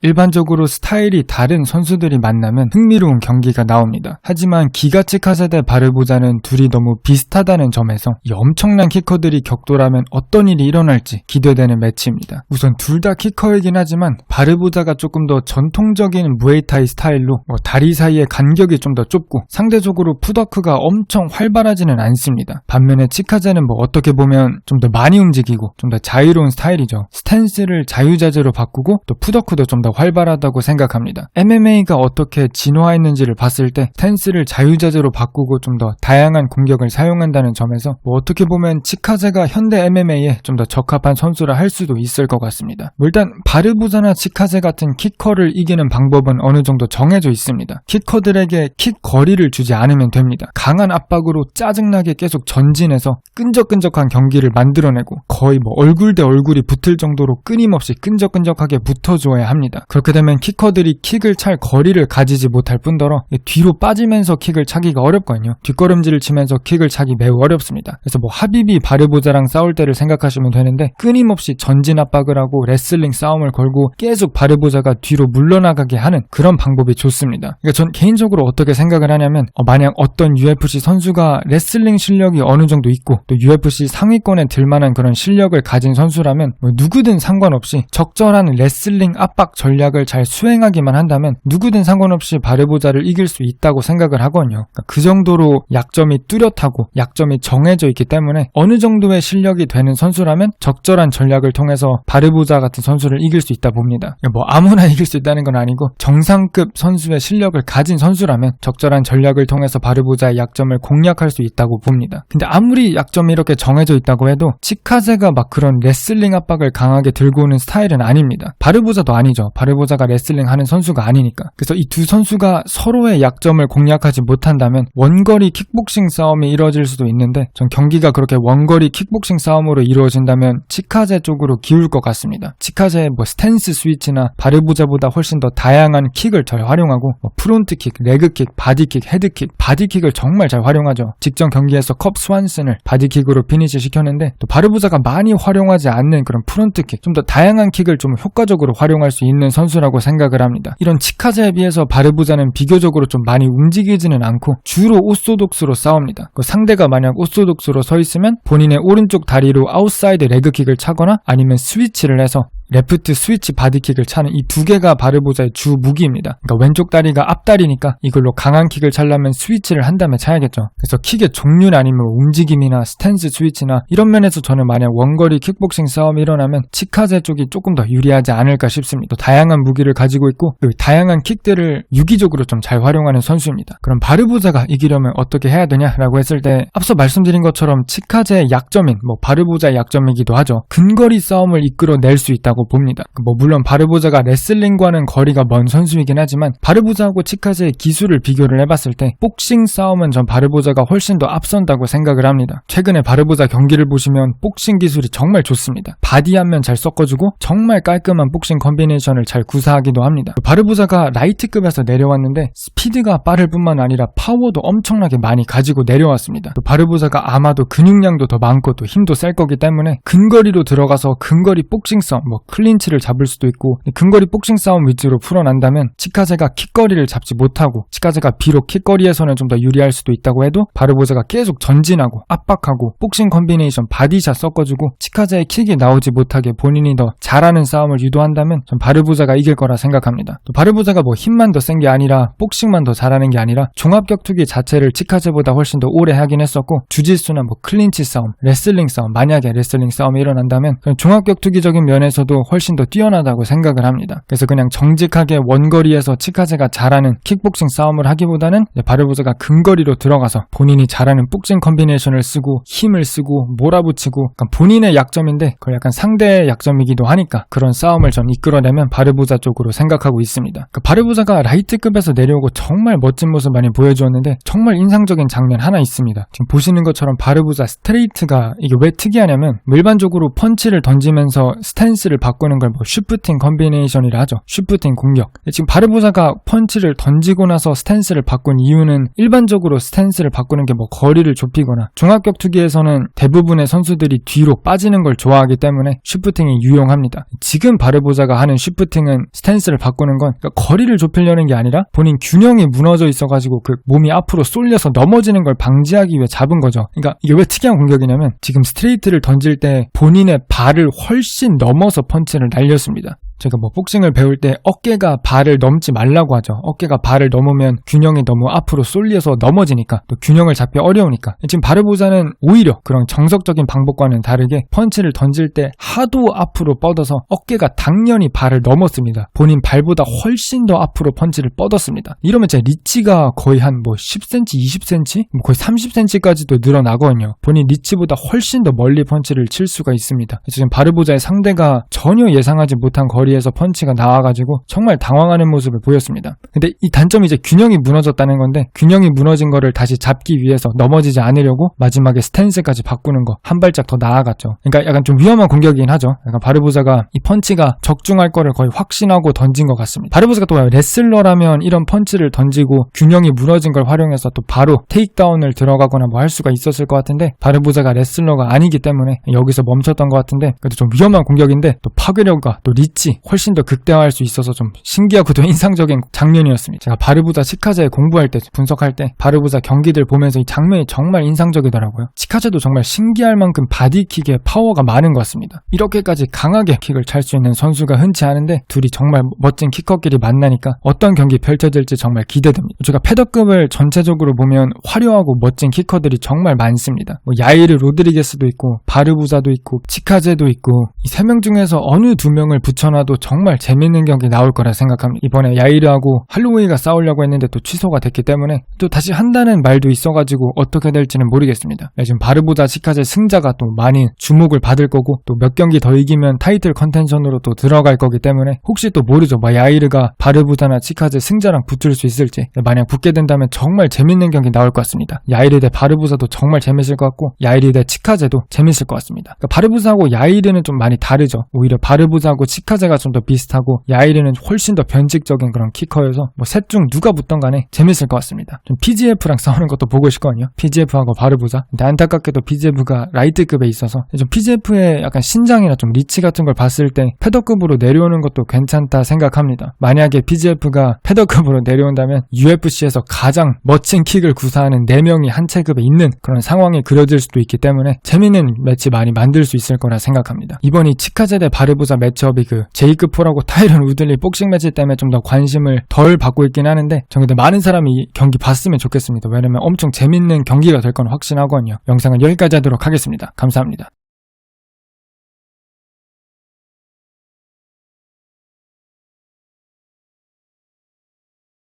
일반적으로 스타일이 다른 선수들이 만나면 흥미로운 경기가 나옵니다. 하지만 기가 치카제 대 바르보자는 둘이 너무 비슷하다는 점에서 이 엄청난 키커들이 격돌하면 어떤 일이 일어날지 기대되는 매치입니다. 우선 둘 다 키커이긴 하지만 바르보자가 조금 더 전통적인 무에이타이 스타일로 다리 사이의 간격이 좀 더 좁고 상대적으로 풋워크가 엄청 활발하지는 않습니다. 반면에 치카제는 어떻게 보면 좀 더 많이 움직이고 좀 더 자유로운 스타일이죠. 스탠스를 자유자재로 바꾸고 또 풋워크도 좀 더 활발하다고 생각합니다. MMA가 어떻게 진화했는지를 봤을 때 스탠스를 자유자재로 바꾸고 좀 더 다양한 공격을 사용한다는 점에서 어떻게 보면 치카제가 현대 MMA에 좀 더 적합한 선수라 할 수도 있을 것 같습니다. 일단 바르보자나 치카제 같은 키커를 이기는 방법은 어느 정도 정해져 있습니다. 키커들에게 킥 거리를 주지 않으면 됩니다. 강한 압박으로 짜증나게 계속 전진해서 끈적끈적한 경기를 만들어내고 거의 얼굴 대 얼굴이 붙을 정도로 끊임없이 끈적끈적하게 붙어줘야 합니다. 그렇게 되면 키커들이 킥을 찰 거리를 가지지 못할 뿐더러 뒤로 빠지면서 킥을 차기가 어렵거든요. 뒷걸음질을 치면서 킥을 차기 매우 어렵습니다. 그래서 하비비 바르보자랑 싸울 때를 생각하시면 되는데 끊임없이 전진 압박을 하고 레슬링 싸움을 걸고 계속 바르보자가 뒤로 물러나가게 하는 그런 방법이 좋습니다. 그러니까 전 개인적으로 어떻게 생각을 하냐면 만약 어떤 UFC 선수가 레슬링 실력이 어느 정도 있고 또 UFC 상위권에 들만한 그런 실력을 가진 선수라면 누구든 상관없이 적절한 레슬링 압박 전략을 잘 수행하기만 한다면 누구든 상관없이 바르보자를 이길 수 있다고 생각을 하거든요. 그러니까 그 정도로 약점이 뚜렷하고 약점이 정해져 있기 때문에 어느 정도의 실력이 되는 선수라면 적절한 전략을 통해서 바르보자 같은 선수를 이길 수 있다 봅니다. 아무나 이길 수 있다는 건 아니고 정상급 선수의 실력을 가진 선수라면 적절한 전략을 통해서 바르보자의 약점을 공략할 수 있다고 봅니다. 근데 아무리 약점이 이렇게 정해져 있다고 해도 치카제가 그런 레슬링 압박을 강하게 들고 오는 스타일은 아닙니다. 바르보자도 아니죠. 바르보자가 레슬링 하는 선수가 아니니까. 그래서 이 두 선수가 서로의 약점을 공략하지 못한다면 원거리 킥복싱 싸움이 이루어질 수도 있는데 전 경기가 그렇게 원거리 킥복싱 싸움으로 이루어진다면 치카제 쪽으로 기울 것 같습니다. 치카제의 스탠스 스위치나 바르보자보다 훨씬 더 다양한 킥을 잘 활용하고 프론트킥, 레그킥, 바디킥, 헤드킥, 바디킥을 정말 잘 활용하죠. 직전 경기에서 컵 스완슨을 바디킥으로 피니시 시켰는데 또 바르보자가 많이 활용하지 않는 그런 프론트킥, 좀 더 다양한 킥을 좀 효과적으로 활용할 수 있는 선수라고 생각을 합니다. 이런 치카제에 비해서 바르보자는 비교적으로 좀 많이 움직이지는 않고 주로 오소독스로 싸웁니다. 상대가 만약 오소독스로 서 있으면 본인의 오른쪽 다리로 아웃사이드 레그킥을 차거나 아니면 스위치를 해서 레프트 스위치 바디킥을 차는 이 두 개가 바르보자의 주 무기입니다. 그러니까 왼쪽 다리가 앞다리니까 이걸로 강한 킥을 차려면 스위치를 한 다음에 차야겠죠. 그래서 킥의 종류나 아니면 움직임이나 스탠스 스위치나 이런 면에서 저는 만약 원거리 킥복싱 싸움이 일어나면 치카제 쪽이 조금 더 유리하지 않을까 싶습니다. 또 다양한 무기를 가지고 있고 그 다양한 킥들을 유기적으로 좀 잘 활용하는 선수입니다. 그럼 바르보자가 이기려면 어떻게 해야 되냐라고 했을 때 앞서 말씀드린 것처럼 치카제의 약점인 바르보자의 약점이기도 하죠. 근거리 싸움을 이끌어낼 수 있다고 봅니다. 물론 바르보자가 레슬링과는 거리가 먼 선수이긴 하지만 바르보자하고 치카제의 기술을 비교를 해봤을 때 복싱 싸움은 전 바르보자가 훨씬 더 앞선다고 생각을 합니다. 최근에 바르보자 경기를 보시면 복싱 기술이 정말 좋습니다. 바디 한 면 잘 섞어주고 정말 깔끔한 복싱 콤비네이션을 잘 구사하기도 합니다. 바르보자가 라이트급에서 내려왔는데 스피드가 빠를 뿐만 아니라 파워도 엄청나게 많이 가지고 내려왔습니다. 바르보자가 아마도 근육량도 더 많고 또 힘도 셀 거기 때문에 근거리로 들어가서 근거리 복싱 싸움 클린치를 잡을 수도 있고 근거리 복싱 싸움 위주로 풀어난다면 치카제가 킥거리를 잡지 못하고 치카제가 비록 킥거리에서는 좀 더 유리할 수도 있다고 해도 바르보자가 계속 전진하고 압박하고 복싱 콤비네이션 바디샷 섞어주고 치카제의 킥이 나오지 못하게 본인이 더 잘하는 싸움을 유도한다면 전 바르보자가 이길 거라 생각합니다. 또 바르보자가 힘만 더 센 게 아니라 복싱만 더 잘하는 게 아니라 종합격투기 자체를 치카제보다 훨씬 더 오래 하긴 했었고 주짓수나 클린치 싸움, 레슬링 싸움, 만약에 레슬링 싸움이 일어난다면 종합격투기적인 면에서도 훨씬 더 뛰어나다고 생각을 합니다. 그래서 그냥 정직하게 원거리에서 치카제가 잘하는 킥복싱 싸움을 하기보다는 바르보자가 근거리로 들어가서 본인이 잘하는 복싱 콤비네이션을 쓰고 힘을 쓰고 몰아붙이고 본인의 약점인데 그걸 약간 상대의 약점이기도 하니까 그런 싸움을 전 이끌어내면 바르보자 쪽으로 생각하고 있습니다. 바르보자가 라이트급에서 내려오고 정말 멋진 모습 많이 보여주었는데 정말 인상적인 장면 하나 있습니다. 지금 보시는 것처럼 바르보자 스트레이트가 이게 왜 특이하냐면 일반적으로 펀치를 던지면서 스탠스를 바꾸는 걸 뭐 슈프팅 컨비네이션이라 하죠. 슈프팅 공격. 지금 바르보사가 펀치를 던지고 나서 스탠스를 바꾼 이유는 일반적으로 스탠스를 바꾸는 게 뭐 거리를 좁히거나 종합격 투기에서는 대부분의 선수들이 뒤로 빠지는 걸 좋아하기 때문에 슈프팅이 유용합니다. 지금 바르보사가 하는 슈프팅은 스탠스를 바꾸는 건 그러니까 거리를 좁히려는 게 아니라 본인 균형이 무너져 있어가지고 그 몸이 앞으로 쏠려서 넘어지는 걸 방지하기 위해 잡은 거죠. 그러니까 이게 왜 특이한 공격이냐면 지금 스트레이트를 던질 때 본인의 발을 훨씬 넘어서 펀치를 날렸습니다. 제가 뭐 복싱을 배울 때 어깨가 발을 넘지 말라고 하죠. 어깨가 발을 넘으면 균형이 너무 앞으로 쏠려서 넘어지니까 또 균형을 잡기 어려우니까. 지금 바르보사는 오히려 그런 정석적인 방법과는 다르게 펀치를 던질 때 하도 앞으로 뻗어서 어깨가 당연히 발을 넘었습니다. 본인 발보다 훨씬 더 앞으로 펀치를 뻗었습니다. 이러면 제 리치가 거의 한 뭐 10cm, 20cm? 거의 30cm까지도 늘어나거든요. 본인 리치보다 훨씬 더 멀리 펀치를 칠 수가 있습니다. 그래서 지금 바르보사의 상대가 전혀 예상하지 못한 거리에서 펀치가 나와가지고 정말 당황하는 모습을 보였습니다. 근데 이 단점이 이제 균형이 무너졌다는 건데 균형이 무너진 거를 다시 잡기 위해서 넘어지지 않으려고 마지막에 스탠스까지 바꾸는 거 한 발짝 더 나아갔죠. 그러니까 약간 좀 위험한 공격이긴 하죠. 약간 바르보사가 이 펀치가 적중할 거를 거의 확신하고 던진 것 같습니다. 바르보사가 또 레슬러라면 이런 펀치를 던지고 균형이 무너진 걸 활용해서 또 바로 테이크다운을 들어가거나 뭐 할 수가 있었을 것 같은데 바르보사가 레슬러가 아니기 때문에 여기서 멈췄던 것 같은데 그래도 좀 위험한 공격인데 또 파괴력과 또 리치 훨씬 더 극대화할 수 있어서 좀 신기하고 또 인상적인 장면이었습니다. 제가 바르보사 치카제 공부할 때 분석할 때 바르보사 경기들 보면서 이 장면이 정말 인상적이더라고요. 치카제도 정말 신기할 만큼 바디킥에 파워가 많은 것 같습니다. 이렇게까지 강하게 킥을 찰 수 있는 선수가 흔치 않은데 둘이 정말 멋진 키커끼리 만나니까 어떤 경기 펼쳐질지 정말 기대됩니다. 제가 패더급을 전체적으로 보면 화려하고 멋진 키커들이 정말 많습니다. 뭐 야이르 로드리게스도 있고 바르보사도 있고 치카제도 있고 이 세 명 중에서 어느 두 명을 붙여놔도 정말 재밌는 경기 나올 거라 생각합니다. 이번에 야이르하고 할로웨이가 싸우려고 했는데 또 취소가 됐기 때문에 또 다시 한다는 말도 있어가지고 어떻게 될지는 모르겠습니다. 지금 바르보사 치카제 승자가 또 많이 주목을 받을 거고 또 몇 경기 더 이기면 타이틀 컨텐션으로 또 들어갈 거기 때문에 혹시 또 모르죠. 야이르가 바르보사나 치카제 승자랑 붙을 수 있을지. 만약 붙게 된다면 정말 재밌는 경기 나올 것 같습니다. 야이르 대 바르보사도 정말 재밌을 것 같고 야이르 대 치카제도 재밌을 것 같습니다. 그러니까 바르보사하고 야이르는 좀 많이 다르죠. 오히려 바르보사하고 치카제가 좀 더 비슷하고 야이르는 훨씬 더 변칙적인 그런 키커여서 뭐 셋 중 누가 붙던 간에 재밌을 것 같습니다. 좀 PGF랑 싸우는 것도 보고 싶거든요. PGF하고 바르보사. 근데 안타깝게도 PGF가 라이트급에 있어서 좀 PGF의 약간 신장이나 좀 리치 같은 걸 봤을 때 패더급으로 내려오는 것도 괜찮다 생각합니다. 만약에 PGF가 패더급으로 내려온다면 UFC에서 가장 멋진 킥을 구사하는 4명이 한 체급에 있는 그런 상황이 그려질 수도 있기 때문에 재밌는 매치 많이 만들 수 있을 거라 생각합니다. 이번 이 치카제 대 바르보사 매치업이 그 제이크 폴하고 타이런 우들리 복싱 매치 때문에 좀 더 관심을 덜 받고 있긴 하는데 저는 많은 사람이 이 경기 봤으면 좋겠습니다. 왜냐면 엄청 재밌는 경기가 될 건 확신하거든요. 영상은 여기까지 하도록 하겠습니다. 감사합니다.